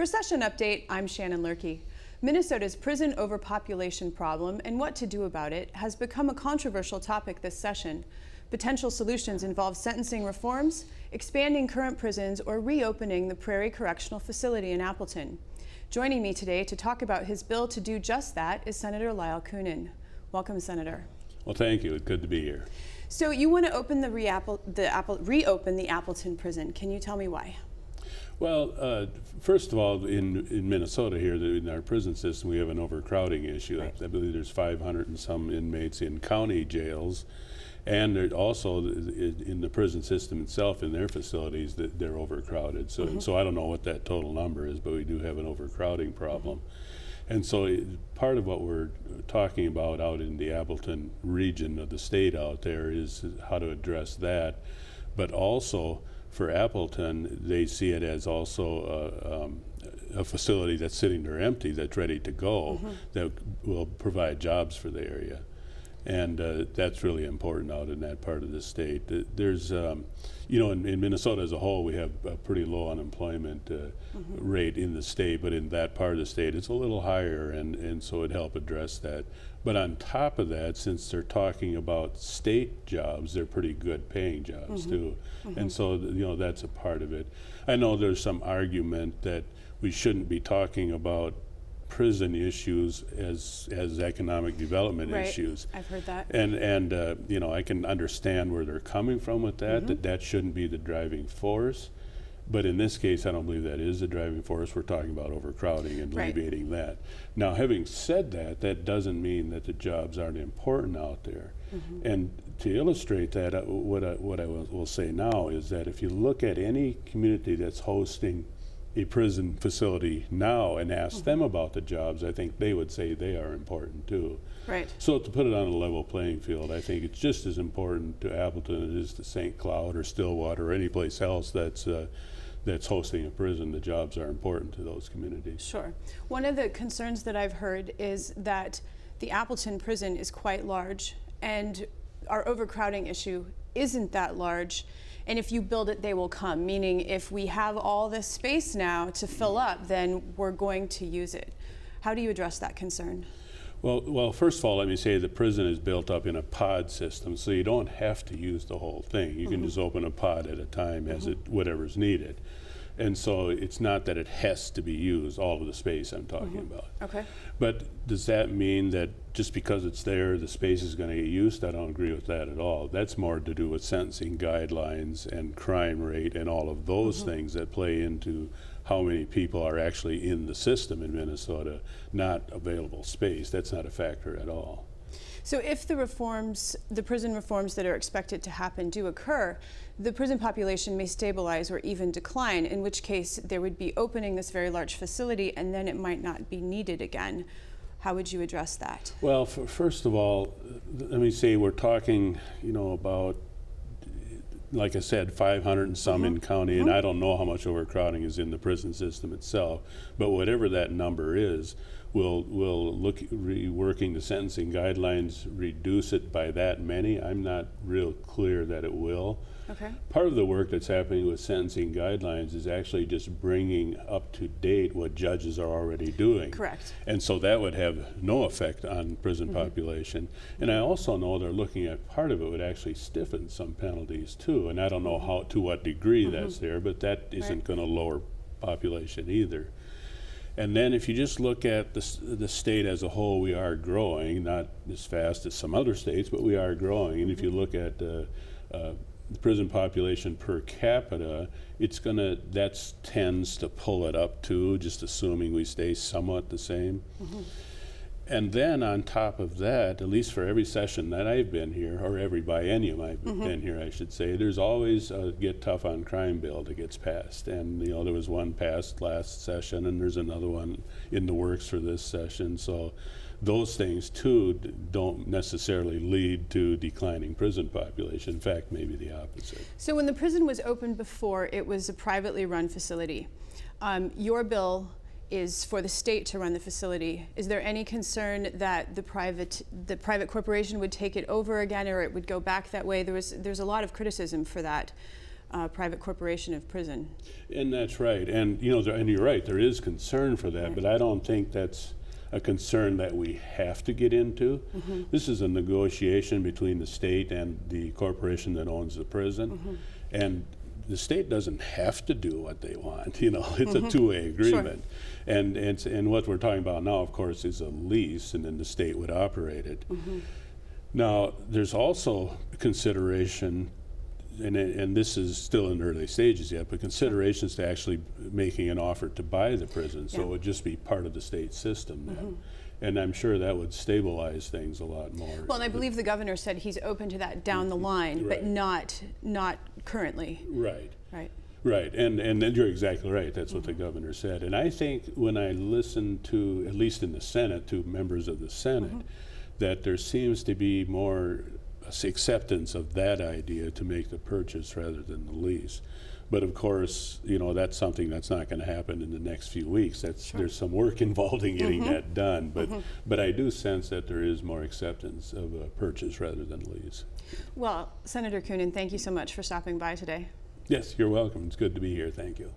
For Session Update, I'm Shannon Loehrke. Minnesota's prison overpopulation problem and what to do about it has become a controversial topic this session. Potential solutions involve sentencing reforms, expanding current prisons, or reopening the Prairie Correctional Facility in Appleton. Joining me today to talk about his bill to do just that is Senator Lyle Koenen. Welcome, Senator. Well, thank you. It's good to be here. So you want to open reopen the Appleton prison. Can you tell me why? Well, first of all, in Minnesota here, in our prison system, we have an overcrowding issue. Right. I believe there's 500 and some inmates in county jails, and there also in the prison system itself, in their facilities, that they're overcrowded. So, so I don't know what that total number is, but we do have an overcrowding problem. And so part of what we're talking about out in the Appleton region of the state out there is how to address that. But also for Appleton, they see it as also a facility that's sitting there empty, that's ready to go, that will provide jobs for the area. And that's really important out in that part of the state. There's, you know, in Minnesota as a whole, we have a pretty low unemployment rate in the state, but in that part of the state, it's a little higher, and so it'd help address that. But on top of that, since they're talking about state jobs, they're pretty good paying jobs too. And so, you know, that's a part of it. I know there's some argument that we shouldn't be talking about prison issues as economic development issues. I've heard that. And you know, I can understand where they're coming from with that, that shouldn't be the driving force. But in this case, I don't believe that is the driving force. We're talking about overcrowding and alleviating that. Now, having said that, that doesn't mean that the jobs aren't important out there. And to illustrate that, what I will say now is that if you look at any community that's hosting a prison facility now and ask them about the jobs, I think they would say they are important too. Right. So to put it on a level playing field, I think it's just as important to Appleton as it is to St. Cloud or Stillwater or any place else that's hosting a prison. The jobs are important to those communities. Sure. One of the concerns that I've heard is that the Appleton prison is quite large and our overcrowding issue isn't that large. And if you build it, they will come, meaning if we have all this space now to fill up, then we're going to use it. How do you address that concern? Well, first of all, let me say the prison is built up in a pod system, so you don't have to use the whole thing. You can just open a pod at a time as whatever's needed. And so it's not that it has to be used, all of the space I'm talking about. Okay. But does that mean that just because it's there, the space is going to get used? I don't agree with that at all. That's more to do with sentencing guidelines and crime rate and all of those things that play into how many people are actually in the system in Minnesota, not available space. That's not a factor at all. So if the reforms, the prison reforms that are expected to happen do occur, the prison population may stabilize or even decline, in which case there would be opening this very large facility and then it might not be needed again. How would you address that? Well, first of all, let me say we're talking, you know, about, like I said, 500 and some in county, and I don't know how much overcrowding is in the prison system itself, but whatever that number is, we'll look reworking the sentencing guidelines, reduce it by that many. I'm not real clear that it will. Okay. Part of the work that's happening with sentencing guidelines is actually just bringing up to date what judges are already doing. Correct. And so that would have no effect on prison population. And I also know they're looking at part of it would actually stiffen some penalties too. And I don't know how, to what degree that's there, but that isn't going to lower population either. And then if you just look at the state as a whole, we are growing, not as fast as some other states, but we are growing. And if you look at the prison population per capita, that tends to pull it up too, just assuming we stay somewhat the same. And then on top of that, at least for every session that I've been here, or every biennium I've been here, I should say, there's always a Get Tough on Crime bill that gets passed. And you know, there was one passed last session, and there's another one in the works for this session. So those things too don't necessarily lead to declining prison population. In fact, maybe the opposite. So when the prison was opened before, it was a privately run facility. Your bill is for the state to run the facility. Is there any concern that the private corporation would take it over again, or it would go back that way? There's a lot of criticism for that. private corporation of prison. And that's right. And and you're right, there is concern for that, but I don't think that's a concern that we have to get into. This is a negotiation between the state and the corporation that owns the prison. And the state doesn't have to do what they want. It's a two-way agreement. Sure. And what we're talking about now, of course, is a lease, and then the state would operate it. Now, there's also consideration, and this is still in early stages yet, but considerations to actually making an offer to buy the prison, so it would just be part of the state system then. And I'm sure that would stabilize things a lot more. Well, and I believe the governor said he's open to that down the line, but not currently. Right. Right. Right, and then you're exactly right. That's what the governor said. And I think when I listen to, at least in the Senate, to members of the Senate, that there seems to be more acceptance of that idea to make the purchase rather than the lease. But of course, that's something that's not going to happen in the next few weeks. There's some work involved in getting that done. But I do sense that there is more acceptance of a purchase rather than lease. Well, Senator Koenen, thank you so much for stopping by today. Yes, you're welcome. It's good to be here. Thank you.